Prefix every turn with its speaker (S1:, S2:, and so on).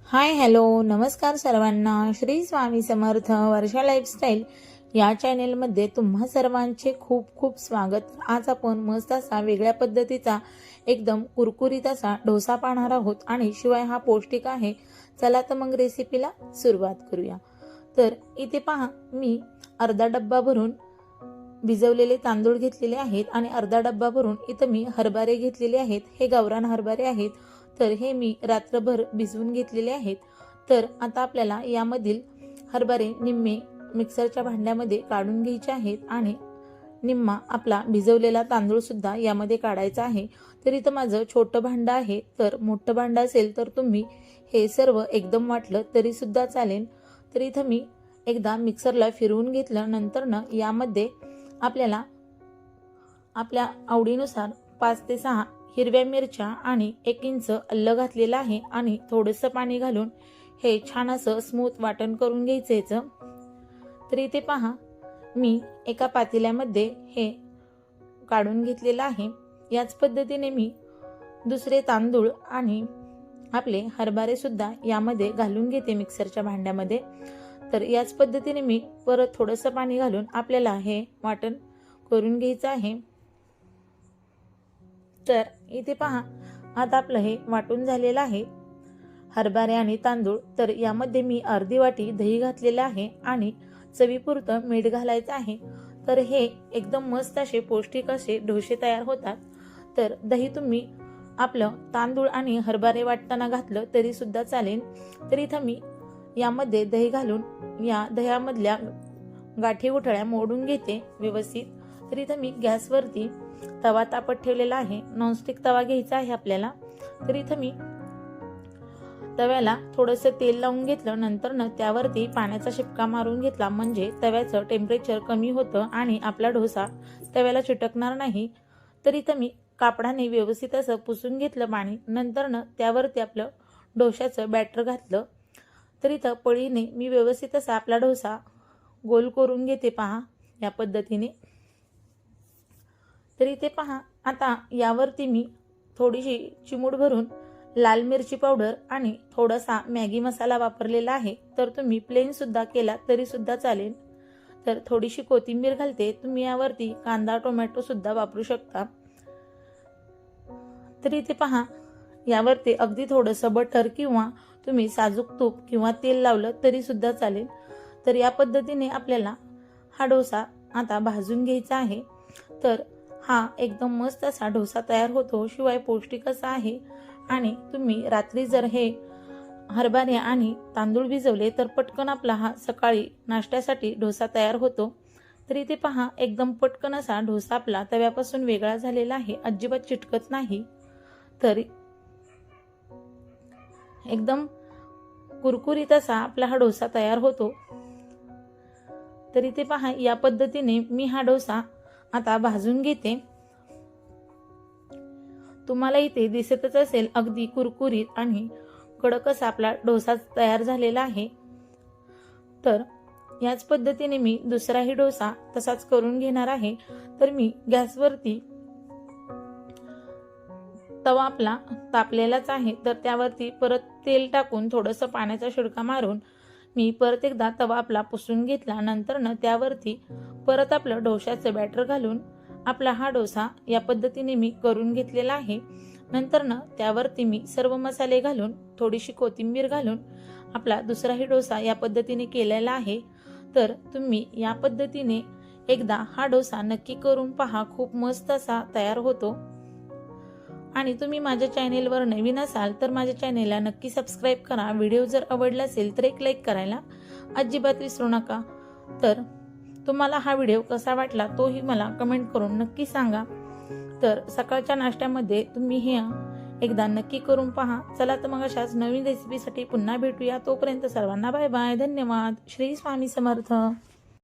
S1: Hi hello नमस्कार सर्वांना. श्री स्वामी समर्थ. वर्षा lifestyle या चॅनेलमध्ये तुम्हा सर्वांचे खूप खूप स्वागत. आज आपण मस्त असा वेगळ्या पद्धतीचा एकदम कुरकुरीत असा डोसा पाहणार आहोत आणि शिवाय हा पौष्टिक आहे. चला तर मग रेसिपीला सुरुवात करूया. तर इथे पहा, मी अर्धा डब्बा भरून भिजवलेले तांदूळ घेतलेले आहेत आणि अर्धा डब्बा भरून इथं मी हरभरे घेतलेले आहेत. हे गावरान हरभरे आहेत. तर हे मी रात्रभर भिजवून घेतलेले आहेत. तर आता आपल्याला यामधील हरभरे निम्मे मिक्सरच्या भांड्यामध्ये काढून घ्यायचे आहेत आणि निम्मा आपला भिजवलेला तांदूळ सुद्धा यामध्ये काढायचा आहे. तर इथं माझं छोटं भांडं आहे. तर मोठं भांडं असेल तर तुम्ही हे सर्व एकदम वाटलं तरी सुद्धा चालेल. तर इथं मी एकदा मिक्सरला फिरवून घेतलं. नंतर यामध्ये आपल्याला आपल्या आवडीनुसार 5 ते 6 हिरव्या मिरच्या आणि 1 इंच अल्लं घातलेलं आहे आणि थोडंसं पाणी घालून हे छान असं स्मूथ वाटण करून घ्यायचं. तर इथे पहा, मी एका पातेल्यामध्ये हे काढून घेतलेलं आहे. याच पद्धतीने मी दुसरे तांदूळ आणि आपले हरभरे सुद्धा यामध्ये घालून घेते मिक्सरच्या भांड्यामध्ये. तर याच पद्धतीने मी परत थोडंसं पाणी घालून आपल्याला हे वाटण करून घ्यायचं आहे. तर इथे पहा, आता आपलं हे वाटून झालेलं आहे हरभरे आणि तांदूळ. तर यामध्ये मी अर्धी वाटी दही घातलेलं आहे आणि चवीपुरतं मीठ घालायचं आहे. तर हे एकदम मस्त असे पौष्टिक असे डोसे तयार होतात. तर दही तुम्ही आपलं तांदूळ आणि हरभरे वाटताना घातलं तरी सुद्धा चालेल. तर इथं मी यामध्ये दही घालून या दह्यामधल्या गाठी गुठळ्या मोडून घेते व्यवस्थित. तर इथं मी गॅसवरती तवा तापत ठेवलेला आहे. नॉनस्टिक तवा घ्यायचा आहे आपल्याला. तर इथं मी तव्याला थोडंसं तेल लावून घेतलं. नंतर त्यावरती पाण्याचा शिपका मारून घेतला, म्हणजे तव्याचं टेम्परेचर कमी होतं आणि आपला डोसा तव्याला चिटकणार नाही. तर इथं मी कापडाने व्यवस्थित असं पुसून घेतलं पाणी. नंतर त्यावरती आपलं डोशाचं बॅटर घातलं. तर इथं पळीने मी व्यवस्थित असा आपला डोसा गोल करून घेते. पहा या पद्धतीने. तर इथे पहा, आता यावरती मी थोडीशी चिमूट भरून लाल मिरची पावडर आणि थोडासा मॅगी मसाला वापरलेला आहे. तर तुम्ही प्लेन सुद्धा केला तरी सुद्धा चालेल. तर थोडीशी कोथिंबीर घालते. तुम्ही यावरती कांदा टोमॅटो सुद्धा वापरू शकता. तर इथे पहा, यावरती अगदी थोडंसं बटर किंवा तुम्ही साजूक तूप किंवा तेल लावलं तरी सुद्धा चालेल. तर या पद्धतीने आपल्याला हा डोसा आता भाजून घ्यायचा आहे. तर हा एकदम मस्त असा डोसा तयार होतो. शिवाय पौष्टिक असा आहे. आणि तुम्ही रात्री जर हे हरभरे आणि तांदूळ भिजवले तर पटकन आपला हा सकाळी नाश्त्यासाठी डोसा तयार होतो. तर इथे पहा, एकदम पटकन असा डोसा आपला तव्यापासून वेगळा झालेला आहे. अजिबात चिटकत नाही. तर एकदम कुरकुरीत असा आपला हा डोसा तयार होतो. तर इथे पहा, या पद्धतीने मी हा डोसा आता भाजून घेते. तुम्हाला इथे दिसतच असेल अगदी कुरकुरीत आणि कडक असा आपला डोसा तयार झालेला आहे. तर याच पद्धतीने मी दुसराही डोसा तसाच करून घेणार आहे. तर मी गॅसवरती तवा आपला तापलेलाच आहे. तर त्यावरती परत तेल टाकून थोडंसं पाण्याचा शिडका मारून मी परत एकदा तवा आपला पुसून घेतला. नंतर त्यावरती परत आपलं डोशाचं बॅटर घालून आपला हा डोसा या पद्धतीने मी करून घेतलेला आहे. नंतर त्यावरती मी सर्व मसाले घालून थोडीशी कोथिंबीर घालून आपला दुसराही डोसा या पद्धतीने केलेला आहे. तर तुम्ही या पद्धतीने एकदा हा डोसा नक्की करून पहा. खूप मस्त असा तयार होतो. आणि तुम्ही माझ्या चॅनेलवर नवीन असाल तर माझ्या चॅनेलला नक्की सबस्क्राईब करा. व्हिडिओ जर आवडला असेल तर एक लाईक करायला अजिबात विसरू नका. तर तुम्हाला हा व्हिडिओ कसा वाटला तोही मला कमेंट करून नक्की सांगा. तर सकाळच्या नाश्त्यामध्ये तुम्ही हे एकदा नक्की करून पहा. चला तर मग अशाच नवीन रेसिपीसाठी पुन्हा भेटूया. तोपर्यंत सर्वांना बाय बाय. धन्यवाद. श्री स्वामी समर्थ.